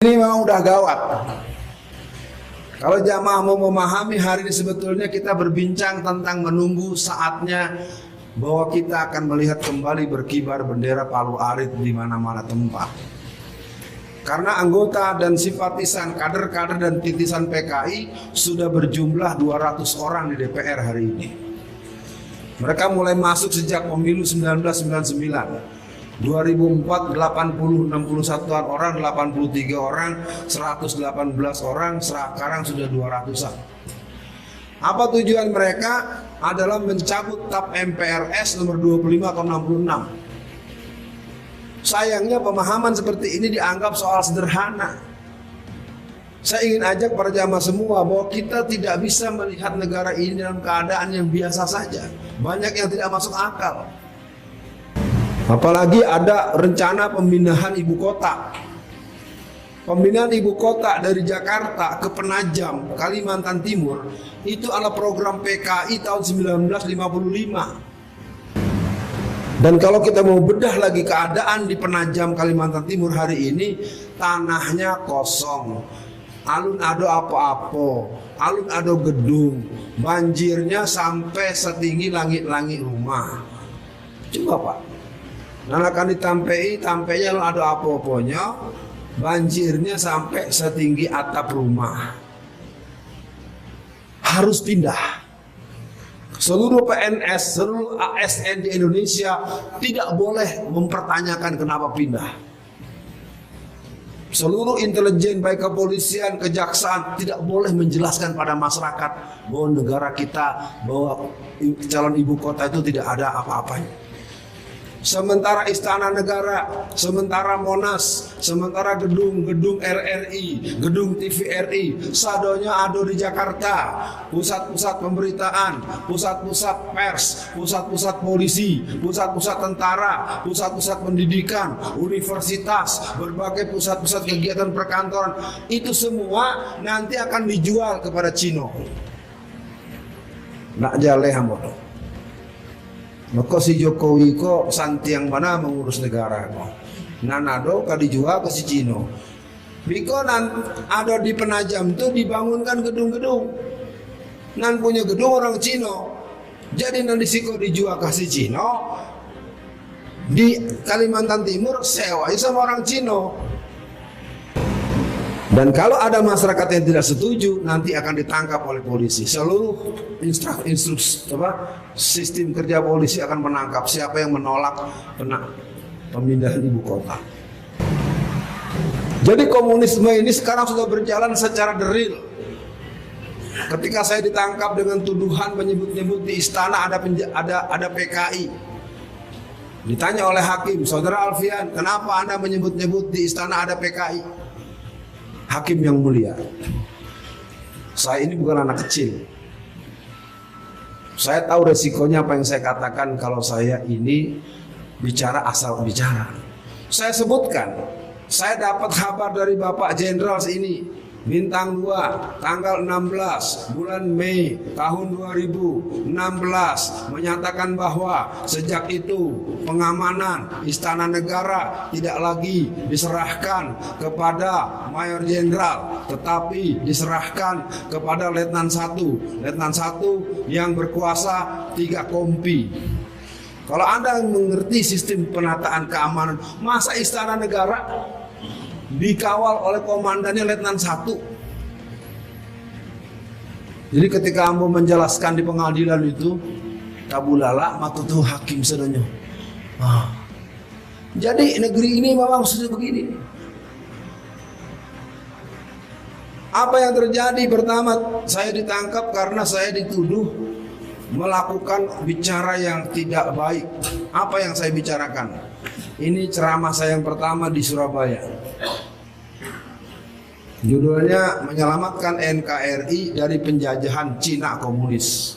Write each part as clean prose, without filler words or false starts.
Ini memang udah gawat. Kalau jamaah mau memahami hari ini, sebetulnya kita berbincang tentang menunggu saatnya bahwa kita akan melihat kembali berkibar bendera Palu Arit di mana-mana tempat. Karena anggota dan simpatisan, kader-kader dan titisan PKI sudah berjumlah 200 orang di DPR hari ini. Mereka mulai masuk sejak pemilu 1999. 2004 80 61-an orang, 83 orang, 118 orang, sekarang sudah 200-an. Apa tujuan mereka? Adalah mencabut TAP MPRS nomor 25 atau 66. Sayangnya pemahaman seperti ini dianggap soal sederhana. Saya ingin ajak para jamaah semua bahwa kita tidak bisa melihat negara ini dalam keadaan yang biasa saja. Banyak yang tidak masuk akal. Apalagi ada rencana pemindahan ibu kota. Pemindahan ibu kota dari Jakarta ke Penajam, Kalimantan Timur, itu adalah program PKI tahun 1955. Dan kalau kita mau bedah lagi keadaan di Penajam, Kalimantan Timur hari ini, tanahnya kosong, alun ado apa-apa, alun ado gedung, banjirnya sampai setinggi langit-langit rumah. Coba Pak, akan tampainya ada apa-apanya, banjirnya sampai setinggi atap rumah. Harus pindah. Seluruh PNS, seluruh ASN di Indonesia tidak boleh mempertanyakan kenapa pindah. Seluruh intelijen baik kepolisian, kejaksaan tidak boleh menjelaskan pada masyarakat bahwa negara kita, bahwa calon ibu kota itu tidak ada apa-apanya. Sementara Istana Negara, sementara Monas, sementara gedung-gedung RRI, gedung TVRI, sadonya ada di Jakarta. Pusat-pusat pemberitaan, pusat-pusat pers, pusat-pusat polisi, pusat-pusat tentara, pusat-pusat pendidikan, universitas, berbagai pusat-pusat kegiatan perkantoran, itu semua nanti akan dijual kepada Cina. Nak jaleh hambodo. Maka si Jokowi kok santiang mana mengurus negara kok. Nanado kan dijual ke si Cino. Biko nan ada di Penajam tuh dibangunkan gedung-gedung. Nan punya gedung orang Cino. Jadi nan disiko dijual ke si Cino. Di Kalimantan Timur sewa sama orang Cino. Dan kalau ada masyarakat yang tidak setuju, nanti akan ditangkap oleh polisi. Seluruh sistem kerja polisi akan menangkap siapa yang menolak pemindahan ibu kota. Jadi komunisme ini sekarang sudah berjalan secara deril. Ketika saya ditangkap dengan tuduhan menyebut-nyebut di istana ada PKI. Ditanya oleh hakim, Saudara Alfian, kenapa Anda menyebut-nyebut di istana ada PKI? Hakim yang mulia, saya ini bukan anak kecil. Saya tahu resikonya apa yang saya katakan kalau saya ini bicara asal bicara. Saya sebutkan, saya dapat kabar dari Bapak Jenderal ini, Bintang 2, tanggal 16 bulan Mei tahun 2016 menyatakan bahwa sejak itu pengamanan Istana Negara tidak lagi diserahkan kepada Mayor Jenderal, tetapi diserahkan kepada Letnan 1. Letnan 1 yang berkuasa 3 kompi. Kalau Anda mengerti sistem penataan keamanan, masa Istana Negara dikawal oleh komandannya Letnan 1. Jadi ketika Ambo menjelaskan di pengadilan itu, tabulala matutu hakim sedonyo. Jadi negeri ini memang sudah begini. Apa yang terjadi? Pertama, saya ditangkap karena saya dituduh melakukan bicara yang tidak baik. Apa yang saya bicarakan? Ini ceramah saya yang pertama di Surabaya. Judulnya menyelamatkan NKRI dari penjajahan Cina komunis.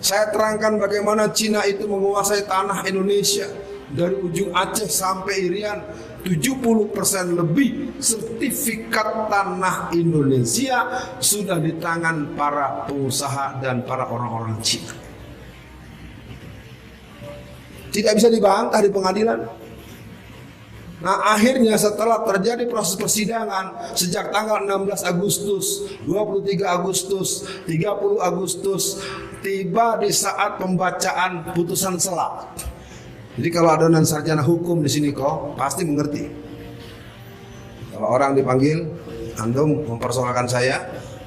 Saya terangkan bagaimana Cina itu menguasai tanah Indonesia dari ujung Aceh sampai Irian. 70% lebih sertifikat tanah Indonesia sudah di tangan para pengusaha dan para orang-orang Cina. Tidak bisa dibantah di pengadilan. Nah, akhirnya setelah terjadi proses persidangan sejak tanggal 16 Agustus, 23 Agustus, 30 Agustus, tiba di saat pembacaan putusan sela. Jadi kalau ada non sarjana hukum di sini kok pasti mengerti. Kalau orang dipanggil, antum mempersoalkan saya,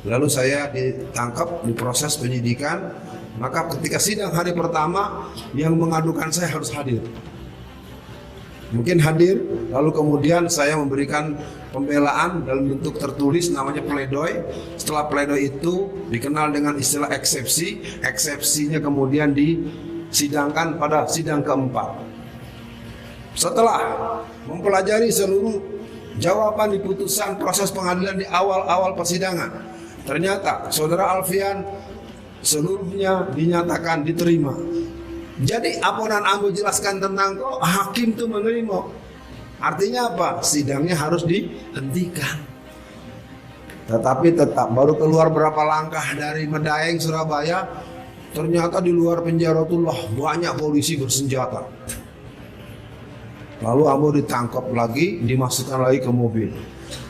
lalu saya ditangkap, diproses penyidikan, maka ketika sidang hari pertama yang mengadukan saya harus hadir. Mungkin hadir, lalu kemudian saya memberikan pembelaan dalam bentuk tertulis namanya pledoi. Setelah pledoi itu dikenal dengan istilah eksepsi. Eksepsinya kemudian disidangkan pada sidang keempat. Setelah mempelajari seluruh jawaban di putusan proses pengadilan di awal-awal persidangan, ternyata saudara Alfian seluruhnya dinyatakan diterima. Jadi aponan Ambo jelaskan tentang kok hakim itu menerima. Artinya apa? Sidangnya harus dihentikan. Tetapi tetap baru keluar berapa langkah dari Medaeng Surabaya, ternyata di luar penjara itu banyak polisi bersenjata. Lalu Ambo ditangkap lagi, dimasukkan lagi ke mobil.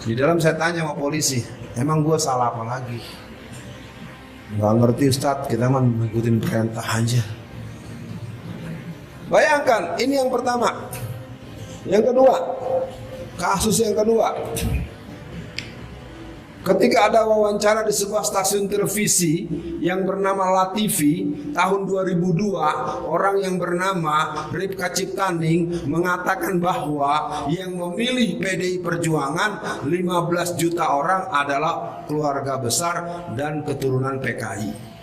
Di dalam saya tanya sama polisi, emang gue salah apa lagi? Nggak ngerti Ustadz, kita mah mengikutin perintah aja. Bayangkan, ini yang pertama. Yang kedua, kasus yang kedua. Ketika ada wawancara di sebuah stasiun televisi yang bernama LaTV tahun 2002, orang yang bernama Ripka Ciptaning mengatakan bahwa yang memilih PDI Perjuangan 15 juta orang adalah keluarga besar dan keturunan PKI.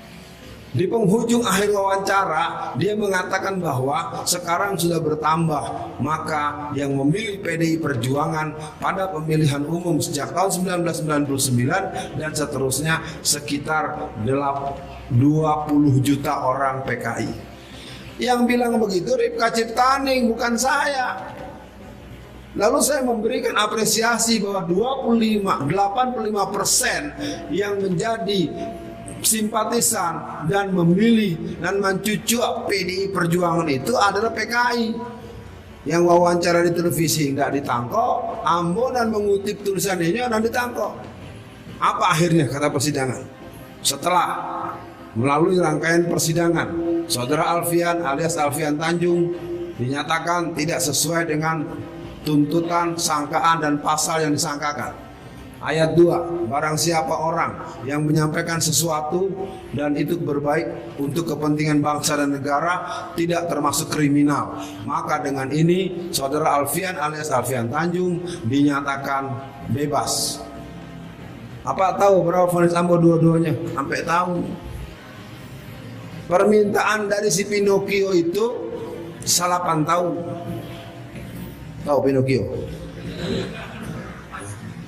Di penghujung akhir wawancara, dia mengatakan bahwa sekarang sudah bertambah, maka yang memilih PDI Perjuangan pada pemilihan umum sejak tahun 1999 dan seterusnya sekitar 20 juta orang PKI. Yang bilang begitu Ripka Ciptaning, bukan saya. Lalu saya memberikan apresiasi bahwa 85% yang menjadi simpatisan dan memilih dan mencucuk PDI Perjuangan itu adalah PKI. Yang wawancara di televisi nggak ditangkap, Ambo dan mengutip tulisan ini dan ditangkap. Apa akhirnya kata persidangan? Setelah melalui rangkaian persidangan, saudara Alfian alias Alfian Tanjung dinyatakan tidak sesuai dengan tuntutan, sangkaan dan pasal yang disangkakan. Ayat 2, barang siapa orang yang menyampaikan sesuatu dan itu berbaik untuk kepentingan bangsa dan negara tidak termasuk kriminal, maka dengan ini saudara Alfian alias Alfian Tanjung dinyatakan bebas. Apa tahu berapa vonis Ambo dua-duanya? Sampai tahu. Permintaan dari si Pinocchio itu 8 tahun. Tahu Pinocchio?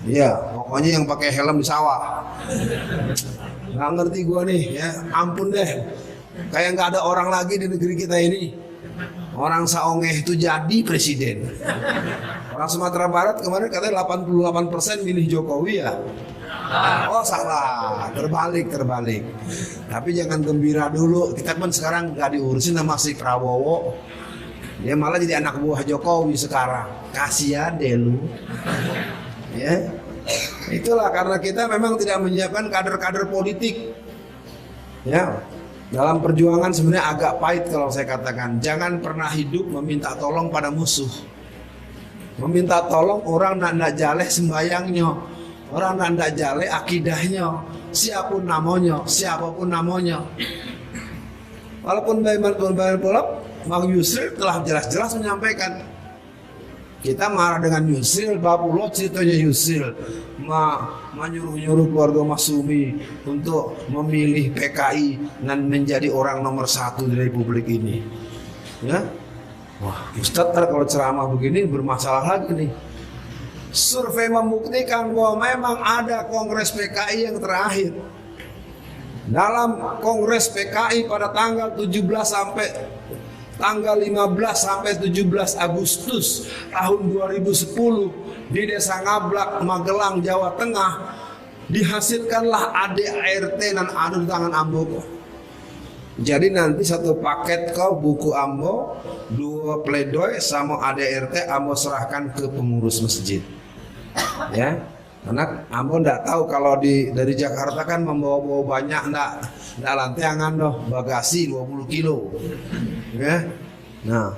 Iya, pokoknya yang pakai helm di sawah. Nggak ngerti gua nih, ya ampun deh. Kayak nggak ada orang lagi di negeri kita ini. Orang Saongeh itu jadi presiden. Orang Sumatera Barat kemarin katanya 88% milih Jokowi ya. Oh salah, terbalik. Tapi jangan gembira dulu. Kita kan sekarang nggak diurusin sama si Prabowo. Dia malah jadi anak buah Jokowi sekarang. Kasihan deh lu. Ya, itulah karena kita memang tidak menyiapkan kader-kader politik. Ya, dalam perjuangan sebenarnya agak pahit kalau saya katakan. Jangan pernah hidup meminta tolong pada musuh. Meminta tolong orang ndak jaleh sembayangnya, orang ndak jaleh akidahnya, siapapun namanya. Walaupun Bang Yusril telah jelas-jelas menyampaikan. Kita marah dengan Yusril, Babullah ceritanya Yusril menyuruh-nyuruh keluarga Mas Sumi untuk memilih PKI dan menjadi orang nomor 1 di Republik ini. Ya, wah Ustadz kalau ceramah begini bermasalah lagi nih. Survei membuktikan bahwa memang ada Kongres PKI yang terakhir. Dalam Kongres PKI pada tanggal 17 sampai 17 Agustus tahun 2010 di Desa Ngablak, Magelang, Jawa Tengah, dihasilkanlah ADART dan adu tangan Amboko. Jadi nanti satu paket kau buku ambo, 2 pledoi sama ADRT ambo serahkan ke pengurus masjid. Ya. Karena ambo ndak tahu kalau dari Jakarta kan membawa banyak, ndak lantiangan doh, bagasi 20 kilo. Ya. Nah,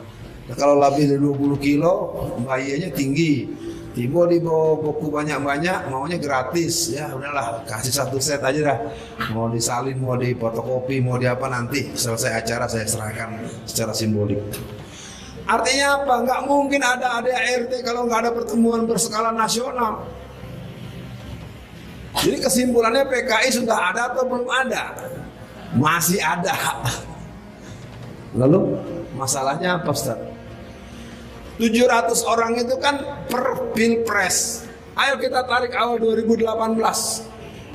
kalau lebih dari 20 kilo bahayanya tinggi. Tiba dibawa buku banyak-banyak, maunya gratis. Ya udahlah, kasih 1 set aja dah. Mau disalin, mau difotokopi, mau di apa, nanti selesai acara saya serahkan secara simbolik. Artinya apa? Nggak mungkin ada ADART kalau nggak ada pertemuan berskala nasional. Jadi kesimpulannya PKI sudah ada atau belum ada? Masih ada. Lalu masalahnya apa, Ustaz? 700 orang itu kan per pilpres. Ayo kita tarik awal 2018.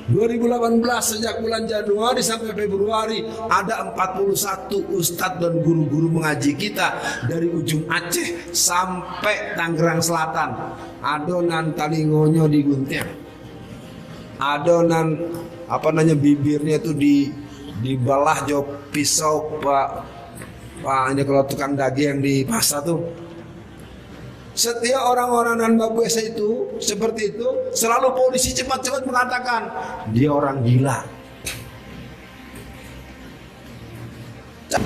2018 sejak bulan Januari sampai Februari ada 41 ustadz dan guru-guru mengaji kita dari ujung Aceh sampai Tangerang Selatan. Adonan talingonyo digunting. Adonan bibirnya itu dibelah jo pisau pak ini kalau tukang daging di pasar tuh. Setiap orang-orang dan babu esa itu seperti itu selalu polisi cepat-cepat mengatakan dia orang gila.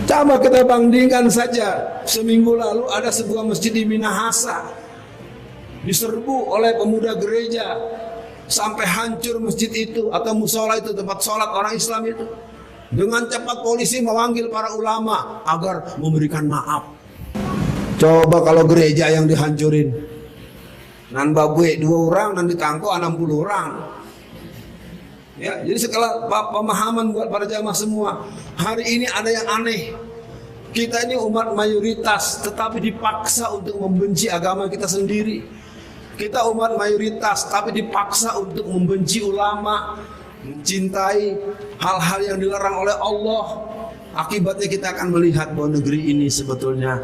Coba kita bandingkan saja, seminggu lalu ada sebuah masjid di Minahasa diserbu oleh pemuda gereja. Sampai hancur masjid itu atau musola itu, tempat sholat orang Islam itu. Dengan cepat polisi memanggil para ulama agar memberikan maaf. Coba kalau gereja yang dihancurin, nan babue 2 orang, nan ditangkap 60 orang. Ya, jadi segala pemahaman buat para jamaah semua. Hari ini ada yang aneh. Kita ini umat mayoritas, tetapi dipaksa untuk membenci agama kita sendiri. Kita umat mayoritas tapi dipaksa untuk membenci ulama, mencintai hal-hal yang dilarang oleh Allah. Akibatnya kita akan melihat bahwa negeri ini sebetulnya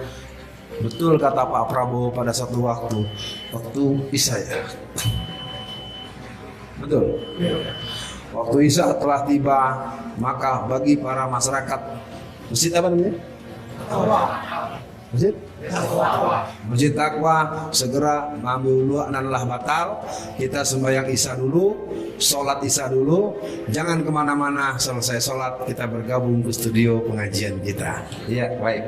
betul kata Pak Prabowo pada satu waktu Isya ya. Betul. Waktu Isya telah tiba, maka bagi para masyarakat masjid apa namanya? Masjid Taqwa segera mengambil wudhu nanlah batal. Kita sembahyang Isya dulu, sholat Isya dulu. Jangan kemana-mana, selesai sholat kita bergabung ke studio pengajian kita. Iya, baik.